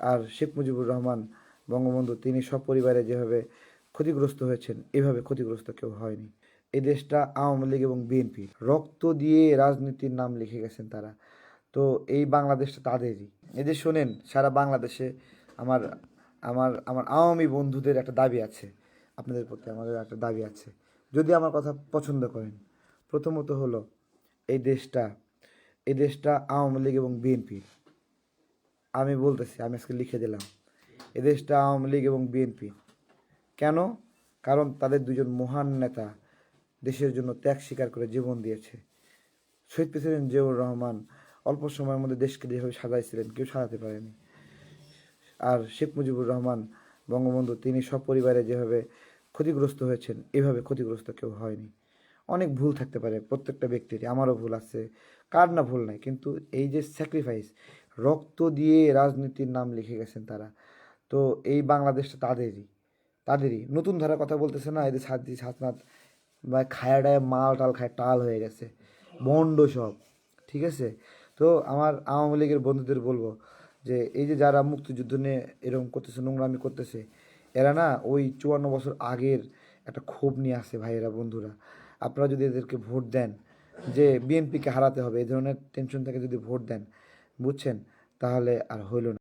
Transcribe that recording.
আর শেখ মুজিবুর রহমান বঙ্গবন্ধু তিনি সপরিবারে যেভাবে ক্ষতিগ্রস্ত হয়েছেন, এভাবে ক্ষতিগ্রস্ত কেউ হয়নি। এই দেশটা আওয়ামী লীগ এবং বিএনপি রক্ত দিয়ে রাজনীতির নাম লিখে গেছেন তারা। তো এই বাংলাদেশটা তাদেরই। এই যে শোনেন, সারা বাংলাদেশে আমার আমার আমার আওয়ামী বন্ধুদের একটা দাবি আছে, আপনাদের প্রতি আমাদের একটা দাবি আছে, যদি আমার কথা পছন্দ করেন। প্রথমত হলো, এই দেশটা এই দেশটা আওয়ামী লীগ এবং বিএনপির। আমি বলতেছি, আমি আজকে লিখে দিলাম, এ দেশটা আওয়ামী লীগ এবং বিএনপি। কেন? কারণ তাদের দুজন মহান নেতা দেশের জন্য ত্যাগ স্বীকার করে জীবন দিয়েছে। শহীদ প্রেসিডেন্ট জিয়াউর রহমান অল্প সময়ের মধ্যে দেশকে যেভাবে সাজাইছিলেন, কেউ সাজাতে পারেনি। আর শেখ মুজিবুর রহমান বঙ্গবন্ধু তিনি সপরিবারে যেভাবে ক্ষতিগ্রস্ত হয়েছেন, এভাবে ক্ষতিগ্রস্ত কেউ হয়নি। অনেক ভুল থাকতে পারে প্রত্যেকটা ব্যক্তিরই, আমারও ভুল আছে, কার না ভুল নাই, কিন্তু এই যে স্যাক্রিফাইস, রক্ত দিয়ে রাজনীতির নাম লিখে গেছেন তারা। তো এই বাংলাদেশটা তাদেরই নতুন ধারার কথা বলতেছে না, এদের ছাতনাত বা খায়া ডায় মাল টাল খায় টাল হয়ে গেছে, বন্ড সব। ঠিক আছে? তো আমার আওয়ামী লীগের বন্ধুদের বলবো যে এই যে যারা মুক্তিযুদ্ধ নিয়ে এরকম করতেছে, নোংরামি করতেছে, এরা না ওই 54 বছর আগের একটা ক্ষোভ নিয়ে আসে ভাইয়েরা, বন্ধুরা। আপনারা যদি এদেরকে ভোট দেন, যে বিএনপিকে হারাতে হবে এই ধরনের টেনশন থেকে যদি ভোট দেন, বুঝছেন, তাহলে আর হইল না।